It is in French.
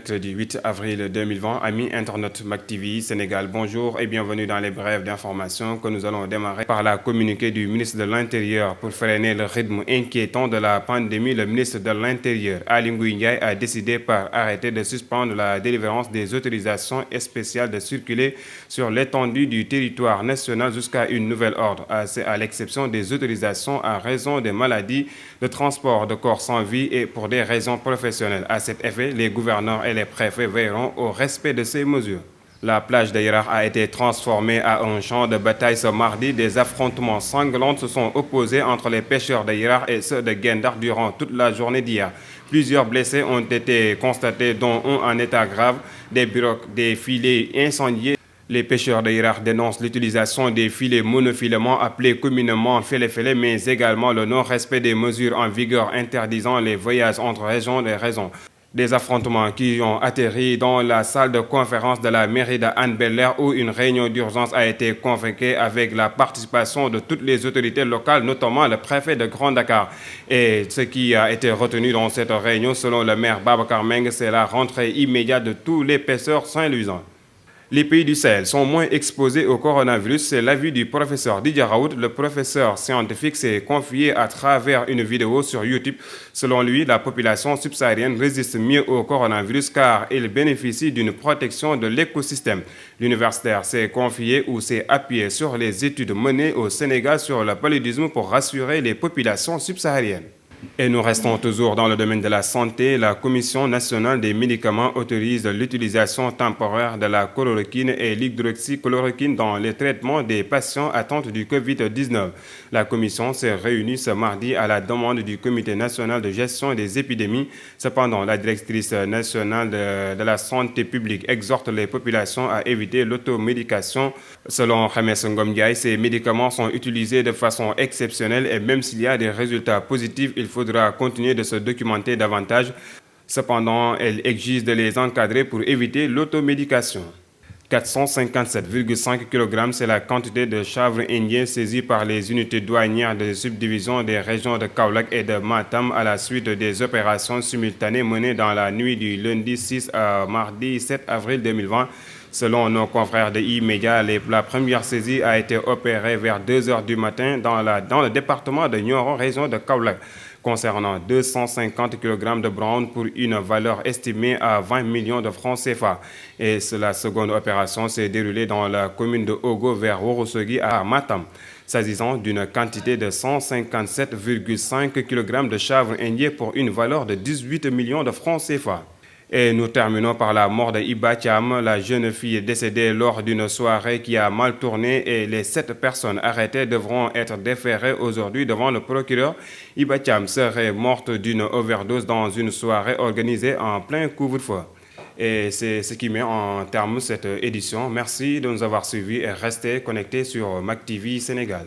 direct du 8 avril 2020. Amis internautes MacTV Sénégal, bonjour et bienvenue dans les brèves d'information que nous allons démarrer par la communiqué du ministre de l'Intérieur. Pour freiner le rythme inquiétant de la pandémie, le ministre de l'Intérieur, Aly Ngouille Ndiaye, a décidé par arrêté de suspendre la délivrance des autorisations spéciales de circuler sur l'étendue du territoire national jusqu'à une nouvelle ordre, à l'exception des autorisations à raison des maladies, de transport de corps sans vie et pour des raisons professionnelles. À cet effet, les gouverneurs et les préfets veilleront au respect de ces mesures. La plage de Yarakh a été transformée à un champ de bataille ce mardi. Des affrontements sanglants se sont opposés entre les pêcheurs de Yarakh et ceux de Guet-Ndar durant toute la journée d'hier. Plusieurs blessés ont été constatés, dont un en état grave. Des pirogues, des filets incendiés. Les pêcheurs de Yarakh dénoncent l'utilisation des filets monofilaments appelés communément félé-félé, mais également le non-respect des mesures en vigueur interdisant les voyages entre régions et raisons. Des affrontements qui ont atterri dans la salle de conférence de la mairie de Hann Bel-Air où une réunion d'urgence a été convoquée avec la participation de toutes les autorités locales, notamment le préfet de Grand Dakar. Et ce qui a été retenu dans cette réunion, selon le maire Babacar Mbengue, c'est la rentrée immédiate de tous les pêcheurs saint-louisiens. Les pays du Sahel sont moins exposés au coronavirus, c'est l'avis du professeur Didier Raoult. Le professeur scientifique s'est confié à travers une vidéo sur YouTube. Selon lui, la population subsaharienne résiste mieux au coronavirus car elle bénéficie d'une protection de l'écosystème. L'universitaire s'est confié ou s'est appuyé sur les études menées au Sénégal sur le paludisme pour rassurer les populations subsahariennes. Et nous restons toujours dans le domaine de la santé. La Commission nationale des médicaments autorise l'utilisation temporaire de la chloroquine et l'hydroxychloroquine dans les traitements des patients atteints du Covid-19. La Commission s'est réunie ce mardi à la demande du Comité national de gestion des épidémies. Cependant, la directrice nationale de la santé publique exhorte les populations à éviter l'automédication. Selon James Ngom Ndiaye, ces médicaments sont utilisés de façon exceptionnelle et même s'il y a des résultats positifs, il faudra continuer de se documenter davantage. Cependant, elle exige de les encadrer pour éviter l'automédication. 457,5 kg, c'est la quantité de chanvre indien saisie par les unités douanières de subdivision des régions de Kaolack et de Matam à la suite des opérations simultanées menées dans la nuit du lundi 6 à mardi 7 avril 2020. Selon nos confrères de E-Media, la première saisie a été opérée vers 2 h du matin dans le département de Nioro, région de Kaolack, concernant 250 kg de brown pour une valeur estimée à 20 millions de francs CFA. Et la seconde opération s'est déroulée dans la commune de Ogo vers Ourossogui à Matam, s'agissant d'une quantité de 157,5 kg de chanvre indien pour une valeur de 18 millions de francs CFA. Et nous terminons par la mort de Iba Thiam, la jeune fille décédée lors d'une soirée qui a mal tourné et les 7 personnes arrêtées devront être déférées aujourd'hui devant le procureur. Iba Thiam serait morte d'une overdose dans une soirée organisée en plein couvre-feu. Et c'est ce qui met en terme cette édition. Merci de nous avoir suivis et restez connectés sur MacTV Sénégal.